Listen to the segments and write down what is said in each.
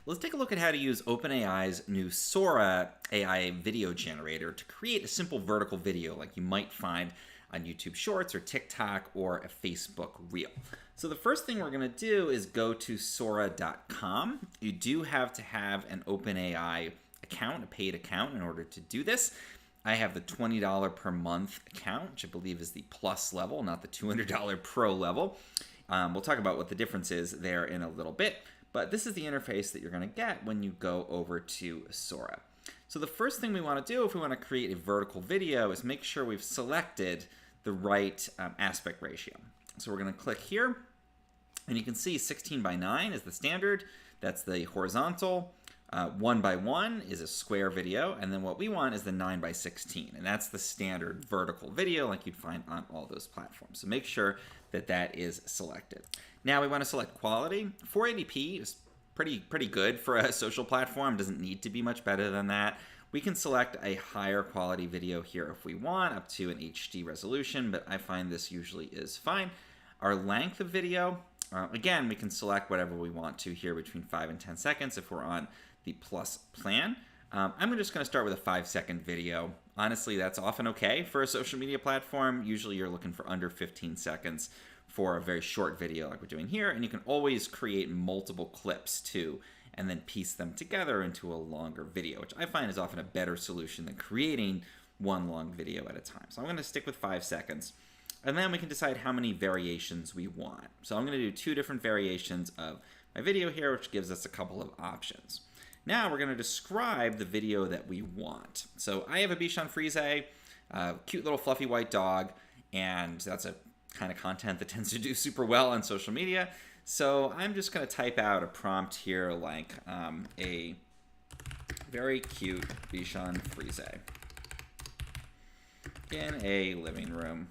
Let's take a look at how to use OpenAI's new Sora AI video generator to create a simple vertical video like you might find on YouTube Shorts or TikTok or a Facebook Reel. So the first thing we're going to do is go to Sora.com. You do have to have an OpenAI account, a paid account, in order to do this. I have the $20 per month account, which I believe is the plus level, not the $200 pro level. We'll talk about what the difference is there in a little bit, but this is the interface that you're going to get when you go over to Sora. So the first thing we want to do if we want to create a vertical video is make sure we've selected the right aspect ratio. So we're going to click here, and you can see 16:9 is the standard. That's the horizontal. 1:1 is a square video, and then what we want is the 9:16, and that's the standard vertical video like you'd find on all those platforms. So make sure that that is selected. Now we want to select quality. 480p is pretty good for a social platform. Doesn't need to be much better than that. We can select a higher quality video here if we want, up to an HD resolution, but I find this usually is fine. Our length of video, again, we can select whatever we want to here between 5 and 10 seconds if we're on the plus plan. I'm just going to start with a 5-second video. Honestly, that's often okay for a social media platform. Usually you're looking for under 15 seconds for a very short video like we're doing here, and you can always create multiple clips too and then piece them together into a longer video, which I find is often a better solution than creating one long video at a time. So I'm going to stick with 5 seconds, and then we can decide how many variations we want. So I'm going to do 2 different variations of my video here, which gives us a couple of options. Now we're going to describe the video that we want. So I have a Bichon Frise, a cute little fluffy white dog, and that's a kind of content that tends to do super well on social media. So I'm just going to type out a prompt here like a very cute Bichon Frise in a living room.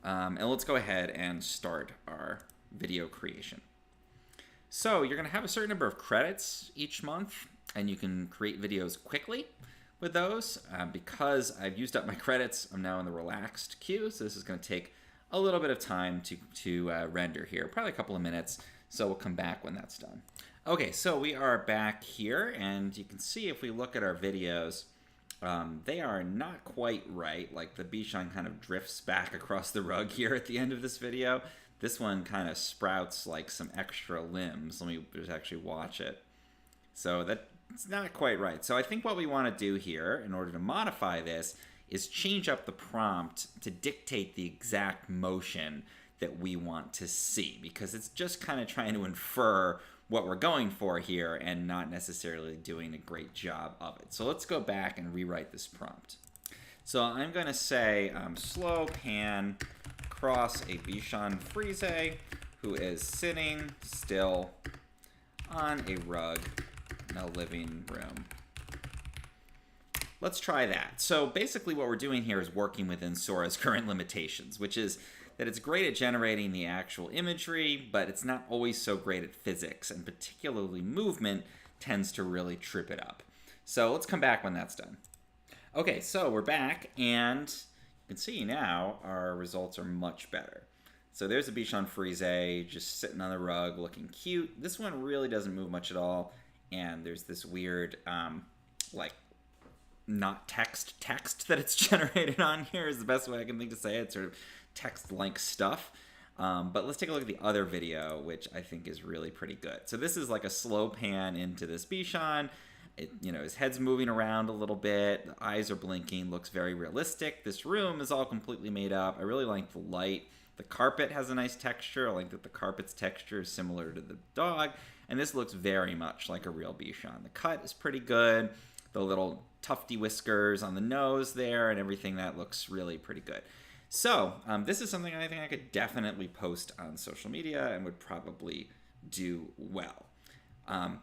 And let's go ahead and start our video creation. So you're going to have a certain number of credits each month, and you can create videos quickly with those. Because I've used up my credits, I'm now in the relaxed queue, so this is going to take a little bit of time to render here, probably a couple of minutes, so we'll come back when that's done. Okay, so we are back here, and you can see if we look at our videos, they are not quite right. Like the Bichon kind of drifts back across the rug here at the end of this video. This one kind of sprouts like some extra limbs. Let me just actually watch it. So that's not quite right. So I think what we want to do here in order to modify this is change up the prompt to dictate the exact motion that we want to see, because it's just kind of trying to infer what we're going for here and not necessarily doing a great job of it. So let's go back and rewrite this prompt. So I'm going to say slow pan across a Bichon Frise who is sitting still on a rug in a living room. Let's try that. So basically what we're doing here is working within Sora's current limitations, which is that it's great at generating the actual imagery, but it's not always so great at physics, and particularly movement tends to really trip it up. So let's come back when that's done. Okay, so we're back, and you can see now our results are much better. So there's a Bichon Frise just sitting on the rug looking cute. This one really doesn't move much at all, and there's this weird like not text that it's generated on here is the best way I can think to say it. Sort of text-like stuff. But let's take a look at the other video, which I think is really pretty good. So this is like a slow pan into this Bichon. His head's moving around a little bit. The eyes are blinking. Looks very realistic. This room is all completely made up. I really like the light. The carpet has a nice texture. I like that the carpet's texture is similar to the dog. And this looks very much like a real Bichon. The cut is pretty good. The little tufty whiskers on the nose there and everything, that looks really pretty good. So this is something I think I could definitely post on social media and would probably do well.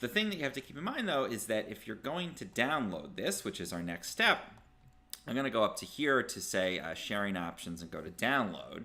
The thing that you have to keep in mind, though, is that if you're going to download this, which is our next step, I'm going to go up to here to say sharing options and go to download.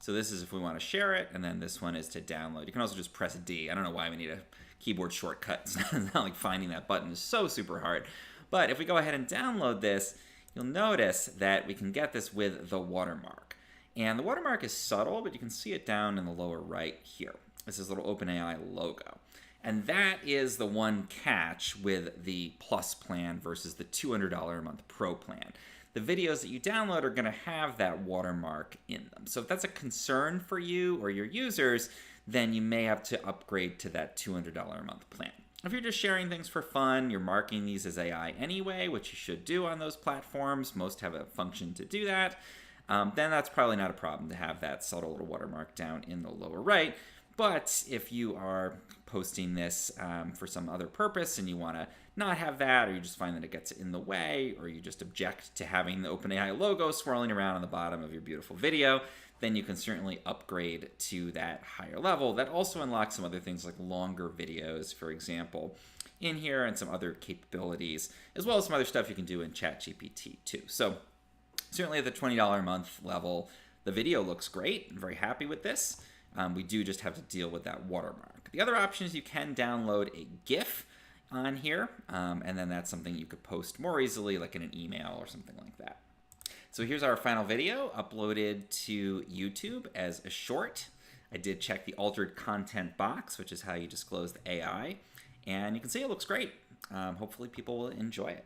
So this is if we want to share it, and then this one is to download. You can also just press D. I don't know why we need a keyboard shortcut. It's not like finding that button is so super hard. But if we go ahead and download this, you'll notice that we can get this with the watermark. And the watermark is subtle, but you can see it down in the lower right here. This is a little OpenAI logo. And that is the one catch with the Plus plan versus the $200 a month Pro plan. The videos that you download are going to have that watermark in them. So if that's a concern for you or your users, then you may have to upgrade to that $200 a month plan. If you're just sharing things for fun, you're marking these as AI anyway, which you should do on those platforms. Most have a function to do that. Then that's probably not a problem to have that subtle little watermark down in the lower right. But if you are posting this for some other purpose and you want to not have that, or you just find that it gets in the way, or you just object to having the OpenAI logo swirling around on the bottom of your beautiful video, then you can certainly upgrade to that higher level. That also unlocks some other things like longer videos, for example, in here, and some other capabilities, as well as some other stuff you can do in ChatGPT too. So certainly at the $20 a month level, the video looks great. I'm very happy with this. We do just have to deal with that watermark. The other option is you can download a GIF on here, and then that's something you could post more easily, like in an email or something like that. So here's our final video uploaded to YouTube as a short. I did check the altered content box, which is how you disclose the AI, and you can see it looks great. Hopefully people will enjoy it.